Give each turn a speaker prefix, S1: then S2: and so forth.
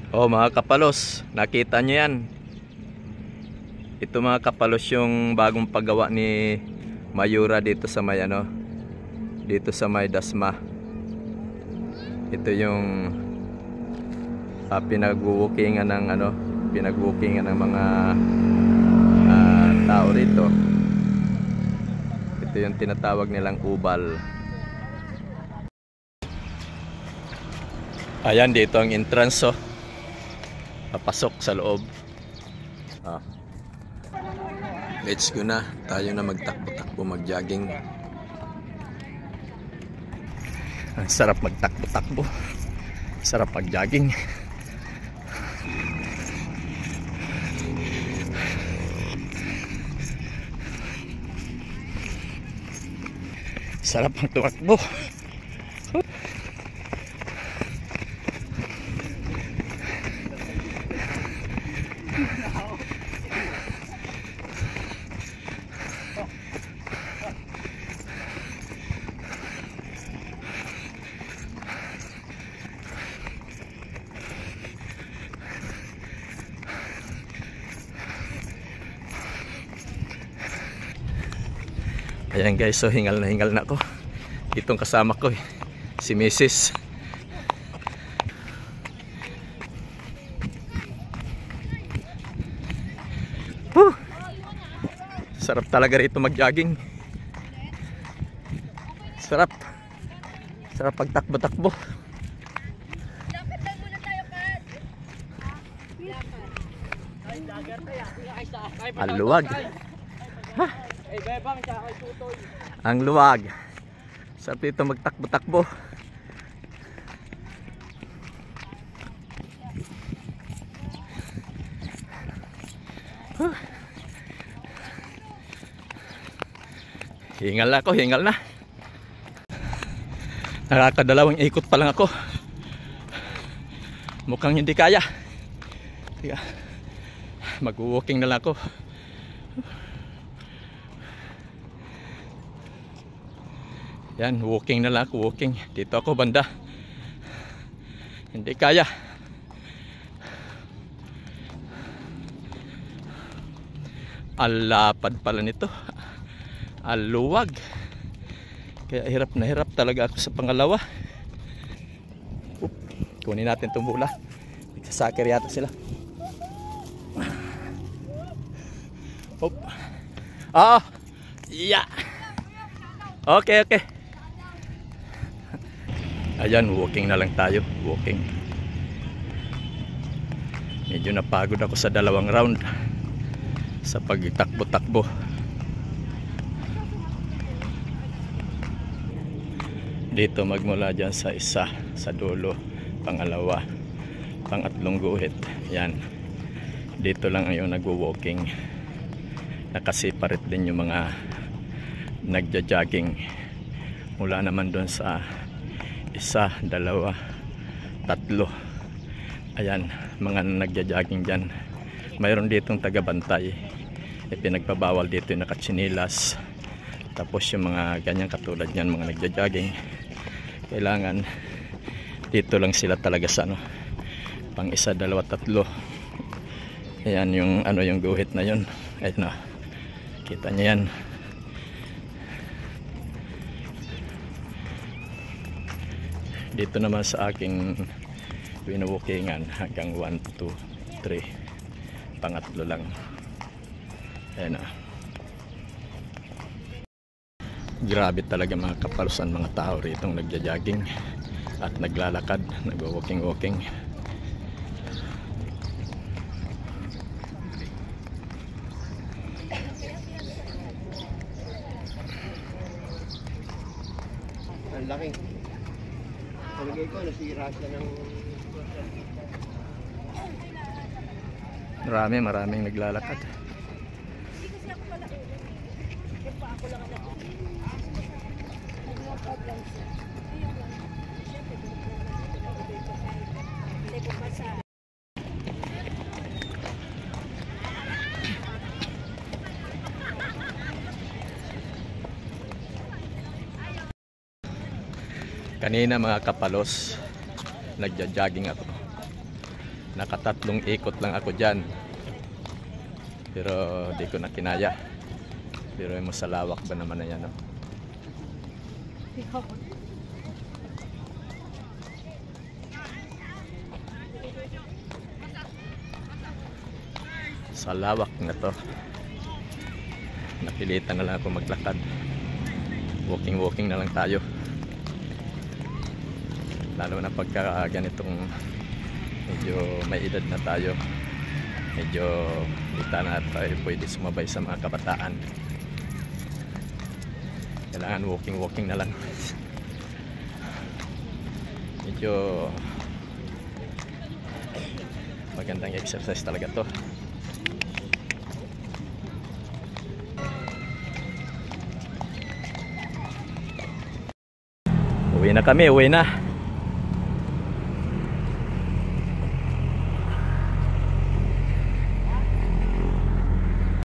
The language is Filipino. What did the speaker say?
S1: Oh mga kapalos, nakita nyo yan. Ito mga kapalos yung bagong paggawa ni Mayura dito sa may dito sa may Dasma. Ito yung pinag-walkingan ng pinag-walkingan ng mga tao rito. Ito yung tinatawag nilang ubal. Ayan, dito ang entrance, oh. Papasok sa loob. Let's go na. Tayo na magtakbo-takbo, mag-jogging. Ang sarap magtakbo-takbo. Sarap mag-jogging. Sarap ang tumakbo. Ayan guys, so hingal na ako. Itong kasama ko si Mrs. Sarap talaga rito mag-jogging. Sarap pagtakbo-takbo. Ang luwag. Ang luwag. Sarap dito magtakbo-takbo. Hingal na ako, hingal na. Nakakadalawang ikot pa lang ako. Mukhang hindi kaya. Mag-walking na lang ako. Yan, walking na lang ako, walking. Dito ako banda. Hindi kaya. Ang lapad pala nito. Ang luwag. Kaya hirap na hirap talaga ako sa pangalawa. Kunin natin itong bola. Nagsasakir yata sila. Yeah. Okay. Ayan, walking na lang tayo. Walking. Medyo napagod ako sa 2 round sa pagtakbo-takbo. Dito magmula dyan sa isa, sa dulo, pangalawa, pangatlong guhit. Yan. Dito lang yung nagwo-walking. Nakasiparit din yung mga nagja-jogging. Mula naman doon sa 1, 2, 3. Ayan, mga nagja-jogging dyan. Mayroon ditong taga-bantay. Pinagpabawal dito yung nakatsinilas. Tapos yung mga ganyan katulad yan, mga nagja-jogging, kailangan dito lang sila talaga sa pang 1, 2, 3. Ayan yung yung guhit na yun. Ayun na. Kita niyo yan. Dito naman sa aking wino-walkingan hanggang 1, 2, 3. Pangatlo lang. Ayan na. Grabe talaga mga kapalusan, mga tao rito nagja-jogging at naglalakad, nagwo-walking.
S2: Ang laki. Palagay ko nasira siya ng
S1: maraming naglalakad. Kanina mga kapalos, nagja-jogging ako. Nakatatlong ikot lang ako dyan. Pero di ko na kinaya. Pero mo sa lawak ba naman na yan, no? Sa lawak na to, napilitan na lang ako maglakad. Walking na lang tayo. Lalo na pagka ganitong medyo may edad na tayo, medyo hindi na tayo pwede sumabay sa mga kabataan. Kailangan walking na lang. Medyo magandang exercise talaga to. Uwi na kami, uwi na.